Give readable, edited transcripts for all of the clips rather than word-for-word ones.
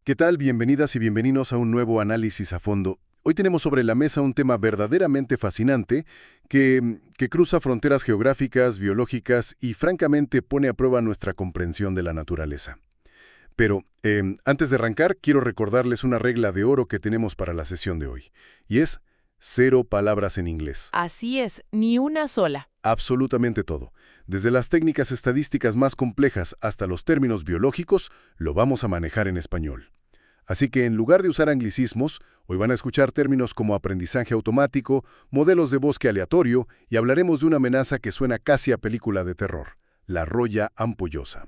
¿Qué tal? Bienvenidas y bienvenidos a un nuevo análisis a fondo. Hoy tenemos sobre la mesa un tema verdaderamente fascinante que cruza fronteras geográficas, biológicas y francamente pone a prueba nuestra comprensión de la naturaleza. Pero antes de arrancar, quiero recordarles una regla de oro que tenemos para la sesión de hoy, y es 0 palabras en inglés. Así es, ni una sola. Absolutamente todo. Desde las técnicas estadísticas más complejas hasta los términos biológicos, lo vamos a manejar en español. Así que en lugar de usar anglicismos, hoy van a escuchar términos como aprendizaje automático, modelos de bosque aleatorio y hablaremos de una amenaza que suena casi a película de terror, la roya ampollosa.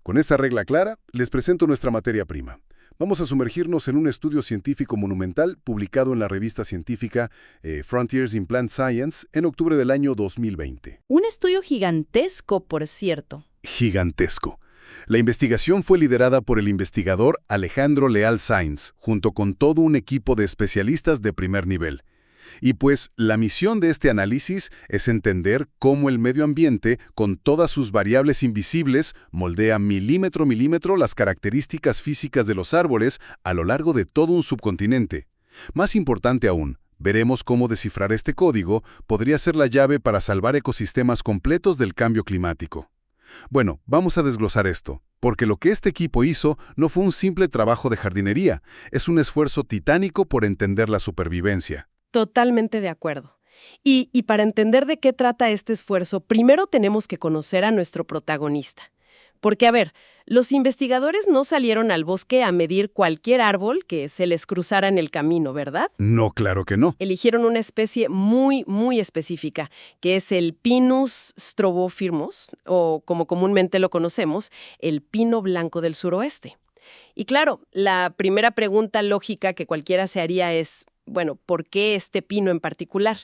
Con esta regla clara, les presento nuestra materia prima. Vamos a sumergirnos en un estudio científico monumental publicado en la revista científica Frontiers in Plant Science en octubre del año 2020. Un estudio gigantesco, por cierto. Gigantesco. La investigación fue liderada por el investigador Alejandro Leal Sainz, junto con todo un equipo de especialistas de primer nivel. Y pues, la misión de este análisis es entender cómo el medio ambiente, con todas sus variables invisibles, moldea milímetro a milímetro las características físicas de los árboles a lo largo de todo un subcontinente. Más importante aún, veremos cómo descifrar este código podría ser la llave para salvar ecosistemas completos del cambio climático. Bueno, vamos a desglosar esto, porque lo que este equipo hizo no fue un simple trabajo de jardinería, es un esfuerzo titánico por entender la supervivencia. Totalmente de acuerdo. Y para entender de qué trata este esfuerzo, primero tenemos que conocer a nuestro protagonista. Porque, a ver, los investigadores no salieron al bosque a medir cualquier árbol que se les cruzara en el camino, ¿verdad? No, claro que no. Eligieron una especie muy, muy específica, que es el Pinus strobophymus, o como comúnmente lo conocemos, el pino blanco del suroeste. Y claro, la primera pregunta lógica que cualquiera se haría es, bueno, ¿por qué este pino en particular?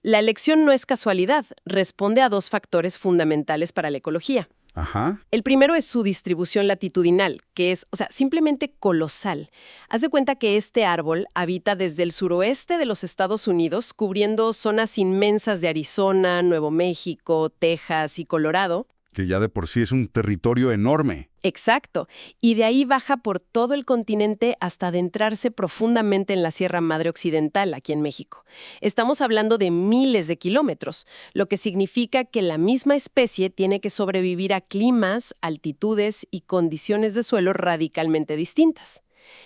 La elección no es casualidad, responde a dos factores fundamentales para la ecología. Ajá. El primero es su distribución latitudinal, que es, simplemente colosal. Haz de cuenta que este árbol habita desde el suroeste de los Estados Unidos, cubriendo zonas inmensas de Arizona, Nuevo México, Texas y Colorado. Que ya de por sí es un territorio enorme. Exacto. Y de ahí baja por todo el continente hasta adentrarse profundamente en la Sierra Madre Occidental, aquí en México. Estamos hablando de miles de kilómetros, lo que significa que la misma especie tiene que sobrevivir a climas, altitudes y condiciones de suelo radicalmente distintas.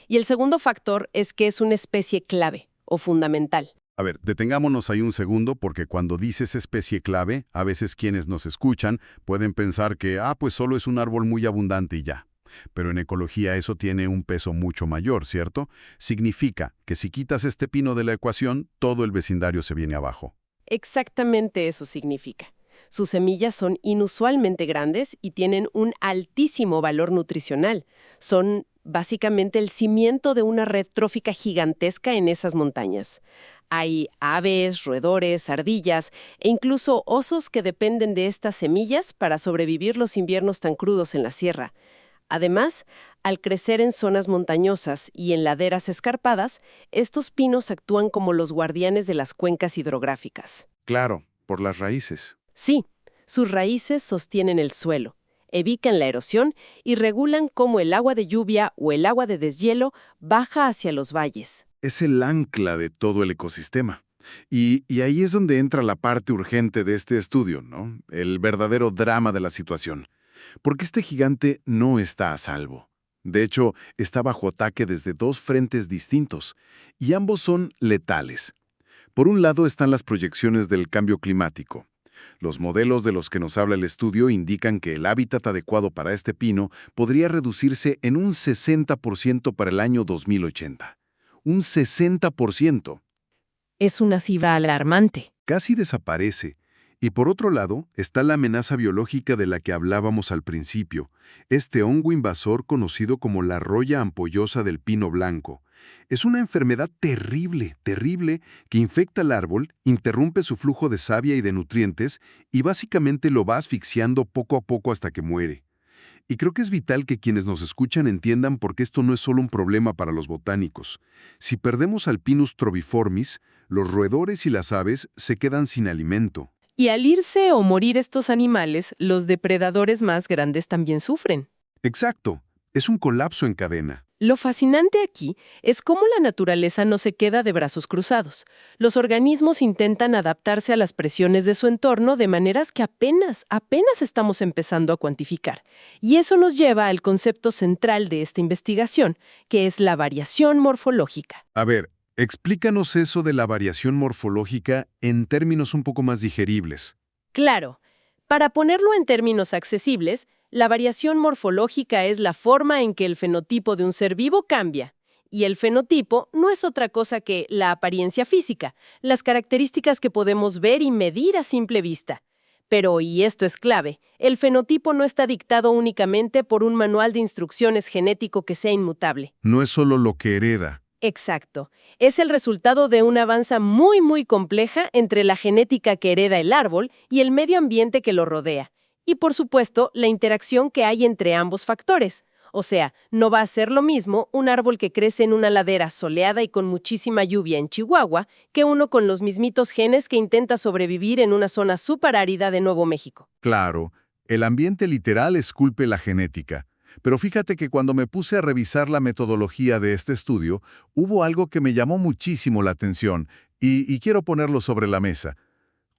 Y el segundo factor es que es una especie clave o fundamental. A ver, detengámonos ahí un segundo porque cuando dices especie clave, a veces quienes nos escuchan pueden pensar que, pues solo es un árbol muy abundante y ya. Pero en ecología eso tiene un peso mucho mayor, ¿cierto? Significa que si quitas este pino de la ecuación, todo el vecindario se viene abajo. Exactamente eso significa. Sus semillas son inusualmente grandes y tienen un altísimo valor nutricional. Son básicamente el cimiento de una red trófica gigantesca en esas montañas. Hay aves, roedores, ardillas e incluso osos que dependen de estas semillas para sobrevivir los inviernos tan crudos en la sierra. Además, al crecer en zonas montañosas y en laderas escarpadas, estos pinos actúan como los guardianes de las cuencas hidrográficas. Claro, por las raíces. Sí, sus raíces sostienen el suelo, evitan la erosión y regulan cómo el agua de lluvia o el agua de deshielo baja hacia los valles. Es el ancla de todo el ecosistema. Y ahí es donde entra la parte urgente de este estudio, ¿no? El verdadero drama de la situación. Porque este gigante no está a salvo. De hecho, está bajo ataque desde dos frentes distintos, y ambos son letales. Por un lado están las proyecciones del cambio climático. Los modelos de los que nos habla el estudio indican que el hábitat adecuado para este pino podría reducirse en un 60% para el año 2080. Un 60%. Es una cifra alarmante. Casi desaparece. Y por otro lado, está la amenaza biológica de la que hablábamos al principio, este hongo invasor conocido como la roya ampollosa del pino blanco. Es una enfermedad terrible, terrible, que infecta al árbol, interrumpe su flujo de savia y de nutrientes y básicamente lo va asfixiando poco a poco hasta que muere. Y creo que es vital que quienes nos escuchan entiendan por qué esto no es solo un problema para los botánicos. Si perdemos al Pinus troviformis, los roedores y las aves se quedan sin alimento. Y al irse o morir estos animales, los depredadores más grandes también sufren. Exacto. Es un colapso en cadena. Lo fascinante aquí es cómo la naturaleza no se queda de brazos cruzados. Los organismos intentan adaptarse a las presiones de su entorno de maneras que apenas estamos empezando a cuantificar. Y eso nos lleva al concepto central de esta investigación, que es la variación morfológica. A ver, explícanos eso de la variación morfológica en términos un poco más digeribles. Claro, para ponerlo en términos accesibles, la variación morfológica es la forma en que el fenotipo de un ser vivo cambia. Y el fenotipo no es otra cosa que la apariencia física, las características que podemos ver y medir a simple vista. Pero, y esto es clave, el fenotipo no está dictado únicamente por un manual de instrucciones genético que sea inmutable. No es solo lo que hereda. Exacto. Es el resultado de una avanza muy compleja entre la genética que hereda el árbol y el medio ambiente que lo rodea. Y, por supuesto, la interacción que hay entre ambos factores. O sea, no va a ser lo mismo un árbol que crece en una ladera soleada y con muchísima lluvia en Chihuahua que uno con los mismitos genes que intenta sobrevivir en una zona superárida de Nuevo México. Claro, el ambiente literal esculpe la genética. Pero fíjate que cuando me puse a revisar la metodología de este estudio, hubo algo que me llamó muchísimo la atención y quiero ponerlo sobre la mesa.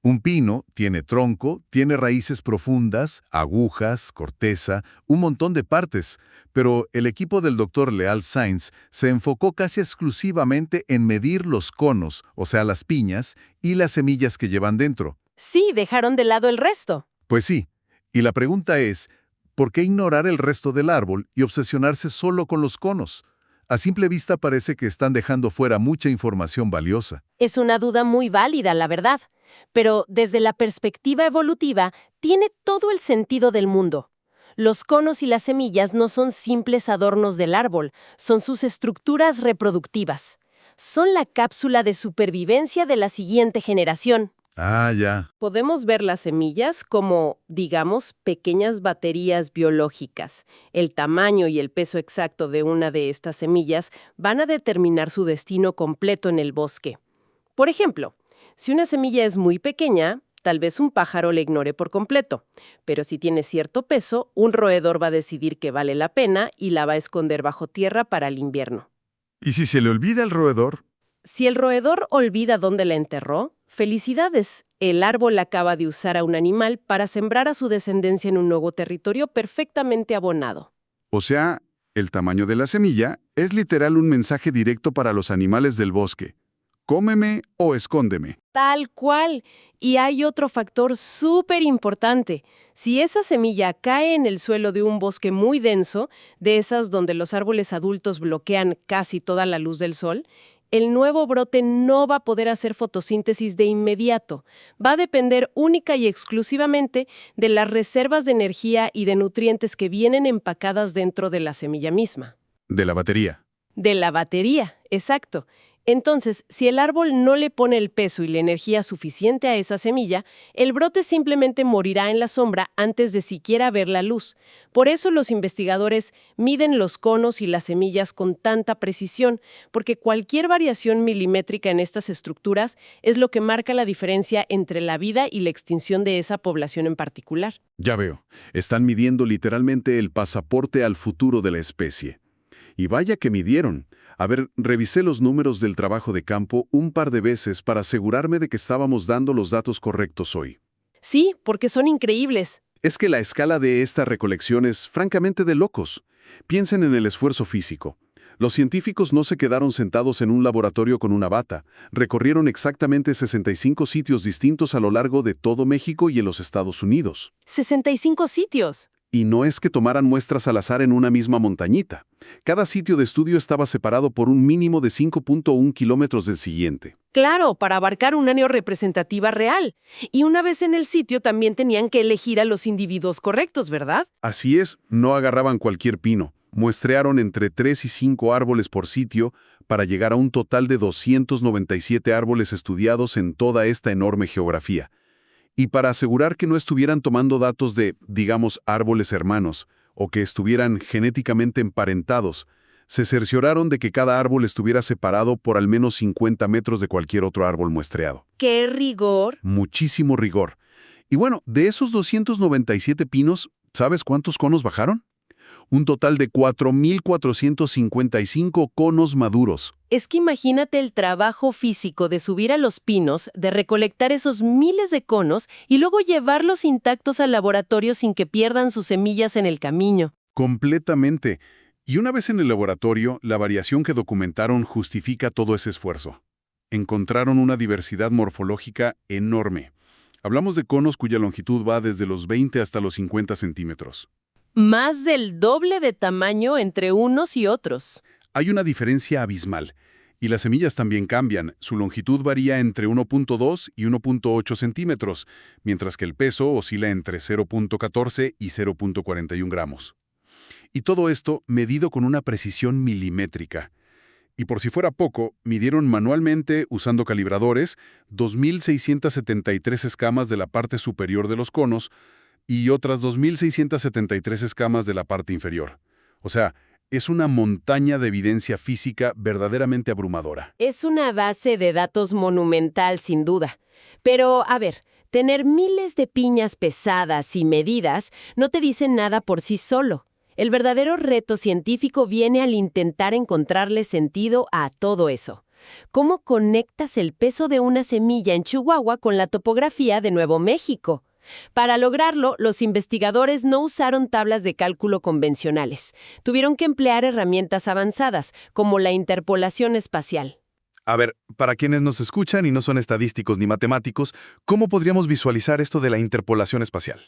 Un pino tiene tronco, tiene raíces profundas, agujas, corteza, un montón de partes, pero el equipo del Dr. Leal Sainz se enfocó casi exclusivamente en medir los conos, o sea, las piñas, y las semillas que llevan dentro. Sí, dejaron de lado el resto. Pues sí, y la pregunta es, ¿por qué ignorar el resto del árbol y obsesionarse solo con los conos? A simple vista parece que están dejando fuera mucha información valiosa. Es una duda muy válida, la verdad. Pero desde la perspectiva evolutiva, tiene todo el sentido del mundo. Los conos y las semillas no son simples adornos del árbol, son sus estructuras reproductivas. Son la cápsula de supervivencia de la siguiente generación. Ah, ya. Podemos ver las semillas como, digamos, pequeñas baterías biológicas. El tamaño y el peso exacto de una de estas semillas van a determinar su destino completo en el bosque. Por ejemplo, si una semilla es muy pequeña, tal vez un pájaro la ignore por completo. Pero si tiene cierto peso, un roedor va a decidir que vale la pena y la va a esconder bajo tierra para el invierno. ¿Y si se le olvida el roedor? Si el roedor olvida dónde la enterró, felicidades. El árbol acaba de usar a un animal para sembrar a su descendencia en un nuevo territorio perfectamente abonado. O sea, el tamaño de la semilla es literal un mensaje directo para los animales del bosque. Cómeme o escóndeme. Tal cual. Y hay otro factor súper importante. Si esa semilla cae en el suelo de un bosque muy denso, de esas donde los árboles adultos bloquean casi toda la luz del sol, el nuevo brote no va a poder hacer fotosíntesis de inmediato. Va a depender única y exclusivamente de las reservas de energía y de nutrientes que vienen empacadas dentro de la semilla misma. De la batería. De la batería, exacto. Entonces, si el árbol no le pone el peso y la energía suficiente a esa semilla, el brote simplemente morirá en la sombra antes de siquiera ver la luz. Por eso los investigadores miden los conos y las semillas con tanta precisión, porque cualquier variación milimétrica en estas estructuras es lo que marca la diferencia entre la vida y la extinción de esa población en particular. Ya veo. Están midiendo literalmente el pasaporte al futuro de la especie. Y vaya que midieron. A ver, revisé los números del trabajo de campo un par de veces para asegurarme de que estábamos dando los datos correctos hoy. Sí, porque son increíbles. Es que la escala de esta recolección es francamente de locos. Piensen en el esfuerzo físico. Los científicos no se quedaron sentados en un laboratorio con una bata. Recorrieron exactamente 65 sitios distintos a lo largo de todo México y en los Estados Unidos. 65 sitios. Y no es que tomaran muestras al azar en una misma montañita. Cada sitio de estudio estaba separado por un mínimo de 5.1 kilómetros del siguiente. Claro, para abarcar un área representativa real. Y una vez en el sitio también tenían que elegir a los individuos correctos, ¿verdad? Así es, no agarraban cualquier pino. Muestrearon entre 3 y 5 árboles por sitio para llegar a un total de 297 árboles estudiados en toda esta enorme geografía. Y para asegurar que no estuvieran tomando datos de, digamos, árboles hermanos, o que estuvieran genéticamente emparentados, se cercioraron de que cada árbol estuviera separado por al menos 50 metros de cualquier otro árbol muestreado. ¡Qué rigor! Muchísimo rigor. Y bueno, de esos 297 pinos, ¿sabes cuántos conos bajaron? Un total de 4.455 conos maduros. Es que imagínate el trabajo físico de subir a los pinos, de recolectar esos miles de conos y luego llevarlos intactos al laboratorio sin que pierdan sus semillas en el camino. Completamente. Y una vez en el laboratorio, la variación que documentaron justifica todo ese esfuerzo. Encontraron una diversidad morfológica enorme. Hablamos de conos cuya longitud va desde los 20 hasta los 50 centímetros. Más del doble de tamaño entre unos y otros. Hay una diferencia abismal. Y las semillas también cambian. Su longitud varía entre 1.2 y 1.8 centímetros, mientras que el peso oscila entre 0.14 y 0.41 gramos. Y todo esto medido con una precisión milimétrica. Y por si fuera poco, midieron manualmente, usando calibradores, 2.673 escamas de la parte superior de los conos y otras 2.673 escamas de la parte inferior. O sea, es una montaña de evidencia física verdaderamente abrumadora. Es una base de datos monumental, sin duda. Pero, a ver, tener miles de piñas pesadas y medidas no te dice nada por sí solo. El verdadero reto científico viene al intentar encontrarle sentido a todo eso. ¿Cómo conectas el peso de una semilla en Chihuahua con la topografía de Nuevo México? Para lograrlo, los investigadores no usaron tablas de cálculo convencionales. Tuvieron que emplear herramientas avanzadas, como la interpolación espacial. A ver, para quienes nos escuchan y no son estadísticos ni matemáticos, ¿cómo podríamos visualizar esto de la interpolación espacial?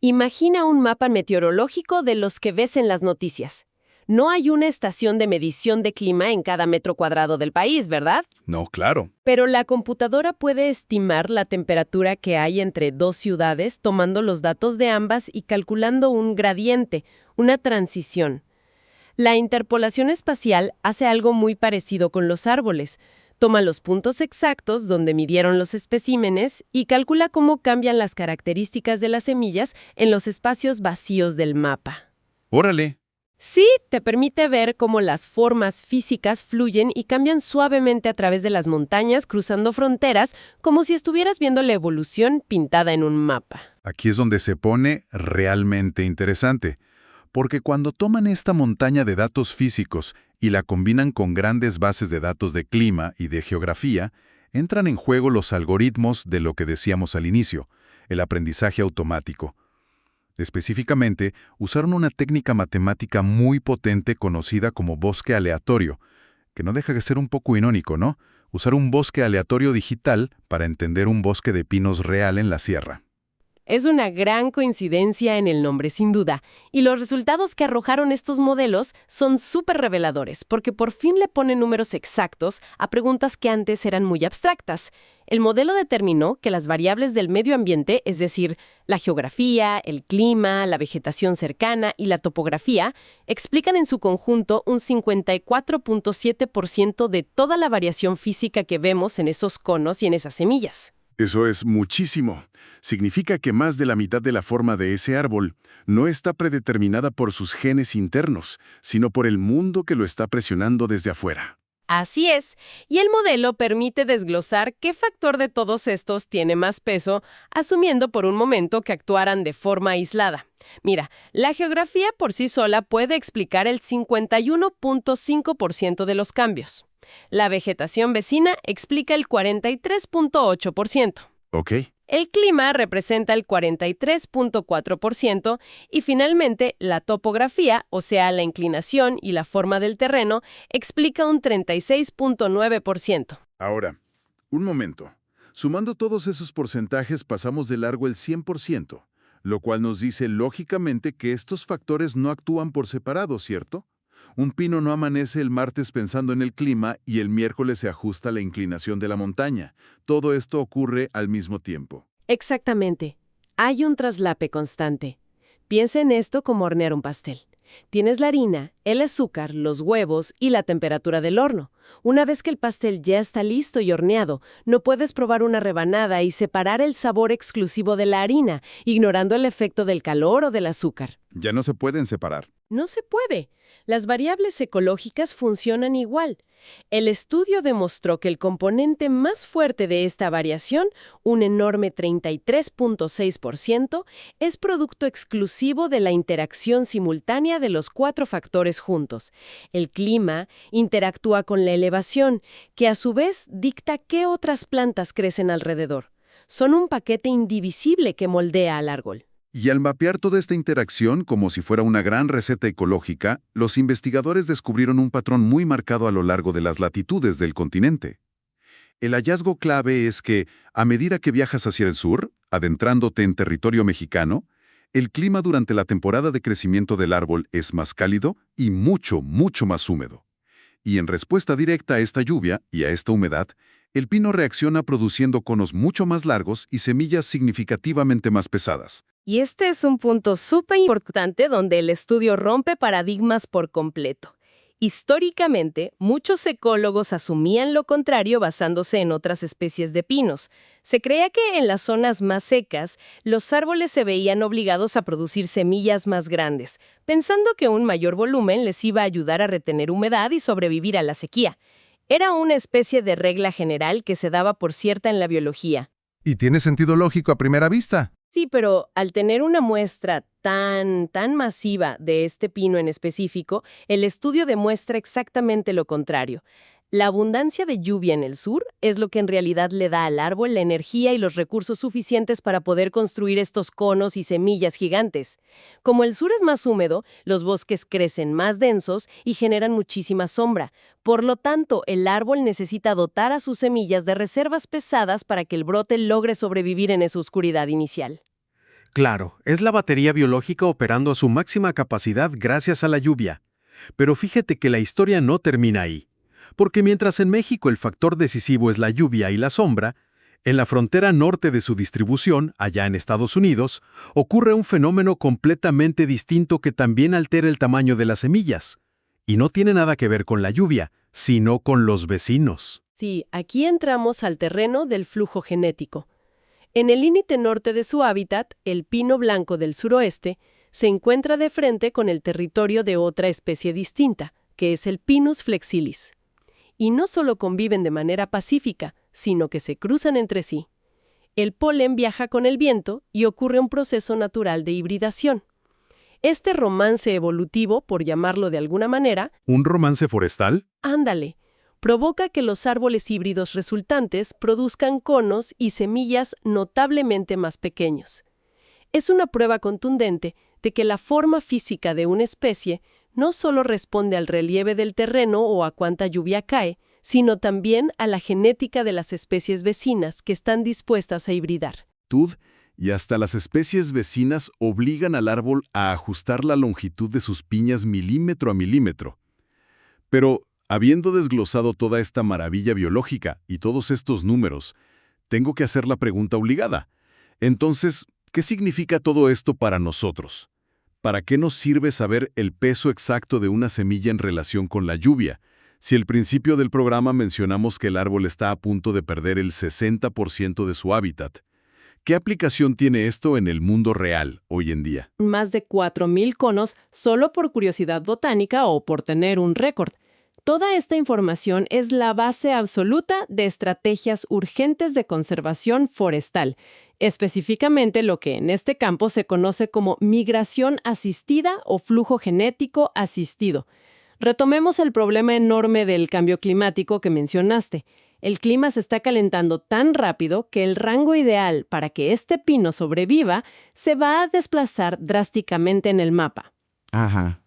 Imagina un mapa meteorológico de los que ves en las noticias. No hay una estación de medición de clima en cada metro cuadrado del país, ¿verdad? No, claro. Pero la computadora puede estimar la temperatura que hay entre dos ciudades tomando los datos de ambas y calculando un gradiente, una transición. La interpolación espacial hace algo muy parecido con los árboles. Toma los puntos exactos donde midieron los especímenes y calcula cómo cambian las características de las semillas en los espacios vacíos del mapa. Órale. Sí, te permite ver cómo las formas físicas fluyen y cambian suavemente a través de las montañas, cruzando fronteras, como si estuvieras viendo la evolución pintada en un mapa. Aquí es donde se pone realmente interesante, porque cuando toman esta montaña de datos físicos y la combinan con grandes bases de datos de clima y de geografía, entran en juego los algoritmos de lo que decíamos al inicio, el aprendizaje automático. Específicamente, usaron una técnica matemática muy potente conocida como bosque aleatorio, que no deja de ser un poco irónico, ¿no? Usar un bosque aleatorio digital para entender un bosque de pinos real en la sierra. Es una gran coincidencia en el nombre, sin duda, y los resultados que arrojaron estos modelos son súper reveladores, porque por fin le ponen números exactos a preguntas que antes eran muy abstractas. El modelo determinó que las variables del medio ambiente, es decir, la geografía, el clima, la vegetación cercana y la topografía, explican en su conjunto un 54.7% de toda la variación física que vemos en esos conos y en esas semillas. Eso es muchísimo. Significa que más de la mitad de la forma de ese árbol no está predeterminada por sus genes internos, sino por el mundo que lo está presionando desde afuera. Así es, y el modelo permite desglosar qué factor de todos estos tiene más peso, asumiendo por un momento que actuaran de forma aislada. Mira, la geografía por sí sola puede explicar el 51.5% de los cambios. La vegetación vecina explica el 43.8%. ¿Ok? El clima representa el 43.4% y finalmente la topografía, o sea, la inclinación y la forma del terreno, explica un 36.9%. Ahora, un momento. Sumando todos esos porcentajes pasamos de largo el 100%, lo cual nos dice lógicamente que estos factores no actúan por separado, ¿cierto? Un pino no amanece el martes pensando en el clima y el miércoles se ajusta a la inclinación de la montaña. Todo esto ocurre al mismo tiempo. Exactamente. Hay un traslape constante. Piensa en esto como hornear un pastel. Tienes la harina, el azúcar, los huevos y la temperatura del horno. Una vez que el pastel ya está listo y horneado, no puedes probar una rebanada y separar el sabor exclusivo de la harina, ignorando el efecto del calor o del azúcar. Ya no se pueden separar. No se puede. Las variables ecológicas funcionan igual. El estudio demostró que el componente más fuerte de esta variación, un enorme 33.6%, es producto exclusivo de la interacción simultánea de los 4 factores juntos. El clima interactúa con la elevación, que a su vez dicta qué otras plantas crecen alrededor. Son un paquete indivisible que moldea al árbol. Y al mapear toda esta interacción como si fuera una gran receta ecológica, los investigadores descubrieron un patrón muy marcado a lo largo de las latitudes del continente. El hallazgo clave es que, a medida que viajas hacia el sur, adentrándote en territorio mexicano, el clima durante la temporada de crecimiento del árbol es más cálido y mucho, mucho más húmedo. Y en respuesta directa a esta lluvia y a esta humedad, el pino reacciona produciendo conos mucho más largos y semillas significativamente más pesadas. Y este es un punto súper importante donde el estudio rompe paradigmas por completo. Históricamente, muchos ecólogos asumían lo contrario basándose en otras especies de pinos. Se creía que en las zonas más secas, los árboles se veían obligados a producir semillas más grandes, pensando que un mayor volumen les iba a ayudar a retener humedad y sobrevivir a la sequía. Era una especie de regla general que se daba por cierta en la biología. Y tiene sentido lógico a primera vista. Sí, pero al tener una muestra tan masiva de este pino en específico, el estudio demuestra exactamente lo contrario. La abundancia de lluvia en el sur es lo que en realidad le da al árbol la energía y los recursos suficientes para poder construir estos conos y semillas gigantes. Como el sur es más húmedo, los bosques crecen más densos y generan muchísima sombra. Por lo tanto, el árbol necesita dotar a sus semillas de reservas pesadas para que el brote logre sobrevivir en esa oscuridad inicial. Claro, es la batería biológica operando a su máxima capacidad gracias a la lluvia. Pero fíjate que la historia no termina ahí. Porque mientras en México el factor decisivo es la lluvia y la sombra, en la frontera norte de su distribución, allá en Estados Unidos, ocurre un fenómeno completamente distinto que también altera el tamaño de las semillas. Y no tiene nada que ver con la lluvia, sino con los vecinos. Sí, aquí entramos al terreno del flujo genético. En el límite norte de su hábitat, el pino blanco del suroeste se encuentra de frente con el territorio de otra especie distinta, que es el Pinus flexilis. Y no solo conviven de manera pacífica, sino que se cruzan entre sí. El polen viaja con el viento y ocurre un proceso natural de hibridación. Este romance evolutivo, por llamarlo de alguna manera, ¿Un romance forestal? ándale, provoca que los árboles híbridos resultantes produzcan conos y semillas notablemente más pequeños. Es una prueba contundente de que la forma física de una especie no solo responde al relieve del terreno o a cuánta lluvia cae, sino también a la genética de las especies vecinas que están dispuestas a hibridar. Y hasta las especies vecinas obligan al árbol a ajustar la longitud de sus piñas milímetro a milímetro. Pero, habiendo desglosado toda esta maravilla biológica y todos estos números, tengo que hacer la pregunta obligada. Entonces, ¿qué significa todo esto para nosotros? ¿Para qué nos sirve saber el peso exacto de una semilla en relación con la lluvia? Si al principio del programa mencionamos que el árbol está a punto de perder el 60% de su hábitat, ¿qué aplicación tiene esto en el mundo real hoy en día? Más de 4.000 conos solo por curiosidad botánica o por tener un récord. Toda esta información es la base absoluta de estrategias urgentes de conservación forestal, específicamente lo que en este campo se conoce como migración asistida o flujo genético asistido. Retomemos el problema enorme del cambio climático que mencionaste. El clima se está calentando tan rápido que el rango ideal para que este pino sobreviva se va a desplazar drásticamente en el mapa. Ajá.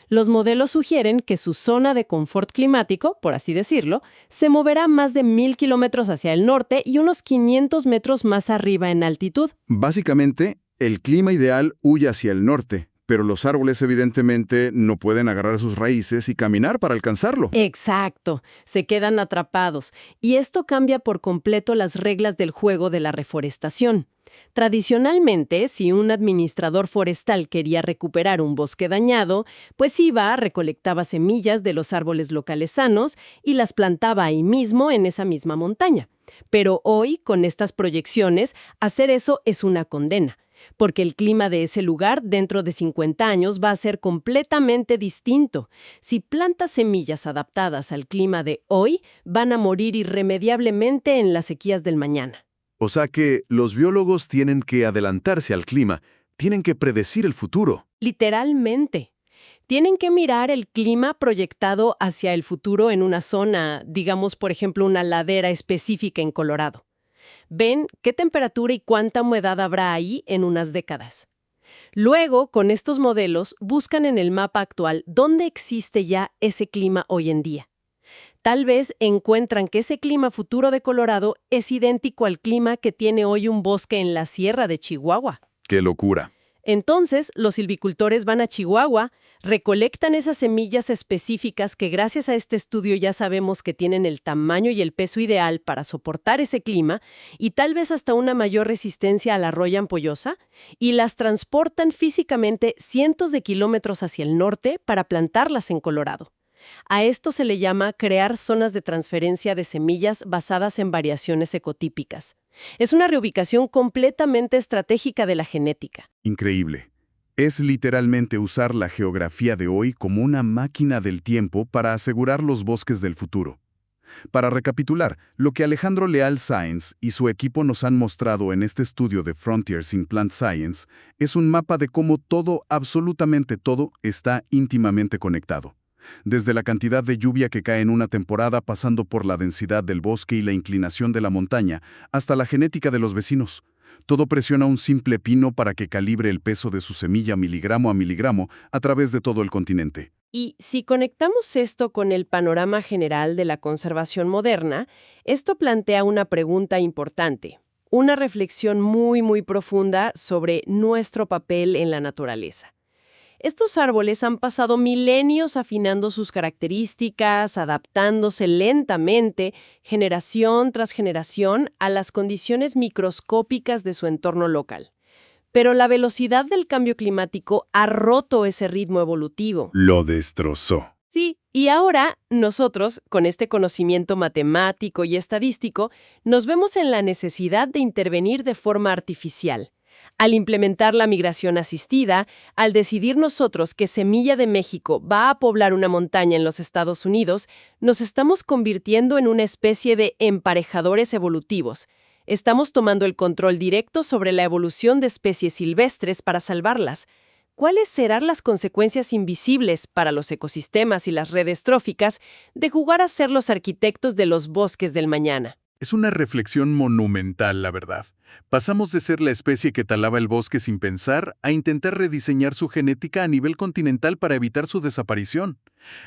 Los modelos sugieren que su zona de confort climático, por así decirlo, se moverá más de 1.000 kilómetros hacia el norte y unos 500 metros más arriba en altitud. Básicamente, el clima ideal huye hacia el norte, pero los árboles evidentemente no pueden agarrar sus raíces y caminar para alcanzarlo. Exacto, se quedan atrapados, y esto cambia por completo las reglas del juego de la reforestación. Tradicionalmente, si un administrador forestal quería recuperar un bosque dañado, pues iba, recolectaba semillas de los árboles locales sanos y las plantaba ahí mismo en esa misma montaña. Pero hoy, con estas proyecciones, hacer eso es una condena. porque el clima de ese lugar dentro de 50 años va a ser completamente distinto. Si plantas semillas adaptadas al clima de hoy, van a morir irremediablemente en las sequías del mañana. O sea que los biólogos tienen que adelantarse al clima, tienen que predecir el futuro. Literalmente. Tienen que mirar el clima proyectado hacia el futuro en una zona, digamos, por ejemplo, una ladera específica en Colorado. Ven qué temperatura y cuánta humedad habrá ahí en unas décadas. Luego, con estos modelos, buscan en el mapa actual dónde existe ya ese clima hoy en día. Tal vez encuentran que ese clima futuro de Colorado es idéntico al clima que tiene hoy un bosque en la sierra de Chihuahua. ¡Qué locura! Entonces, los silvicultores van a Chihuahua, recolectan esas semillas específicas que gracias a este estudio ya sabemos que tienen el tamaño y el peso ideal para soportar ese clima y tal vez hasta una mayor resistencia a la roya ampollosa, y las transportan físicamente cientos de kilómetros hacia el norte para plantarlas en Colorado. A esto se le llama crear zonas de transferencia de semillas basadas en variaciones ecotípicas. Es una reubicación completamente estratégica de la genética. Increíble. Es literalmente usar la geografía de hoy como una máquina del tiempo para asegurar los bosques del futuro. Para recapitular, lo que Alejandro Leal Sáenz y su equipo nos han mostrado en este estudio de Frontiers in Plant Science es un mapa de cómo todo, absolutamente todo, está íntimamente conectado. Desde la cantidad de lluvia que cae en una temporada, pasando por la densidad del bosque y la inclinación de la montaña, hasta la genética de los vecinos. Todo presiona un simple pino para que calibre el peso de su semilla miligramo a miligramo a través de todo el continente. Y si conectamos esto con el panorama general de la conservación moderna, esto plantea una pregunta importante, una reflexión muy profunda sobre nuestro papel en la naturaleza. Estos árboles han pasado milenios afinando sus características, adaptándose lentamente, generación tras generación, a las condiciones microscópicas de su entorno local. Pero la velocidad del cambio climático ha roto ese ritmo evolutivo. Lo destrozó. Sí, y ahora nosotros, con este conocimiento matemático y estadístico, nos vemos en la necesidad de intervenir de forma artificial. Al implementar la migración asistida, al decidir nosotros que Semilla de México va a poblar una montaña en los Estados Unidos, nos estamos convirtiendo en una especie de emparejadores evolutivos. Estamos tomando el control directo sobre la evolución de especies silvestres para salvarlas. ¿Cuáles serán las consecuencias invisibles para los ecosistemas y las redes tróficas de jugar a ser los arquitectos de los bosques del mañana? Es una reflexión monumental, la verdad. Pasamos de ser la especie que talaba el bosque sin pensar a intentar rediseñar su genética a nivel continental para evitar su desaparición.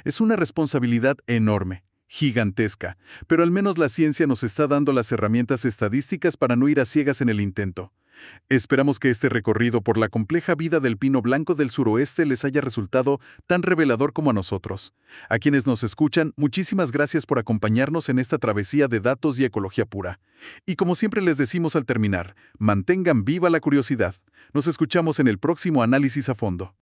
Es una responsabilidad enorme, gigantesca, pero al menos la ciencia nos está dando las herramientas estadísticas para no ir a ciegas en el intento. Esperamos que este recorrido por la compleja vida del pino blanco del suroeste les haya resultado tan revelador como a nosotros. A quienes nos escuchan, muchísimas gracias por acompañarnos en esta travesía de datos y ecología pura. Y como siempre les decimos al terminar, mantengan viva la curiosidad. Nos escuchamos en el próximo análisis a fondo.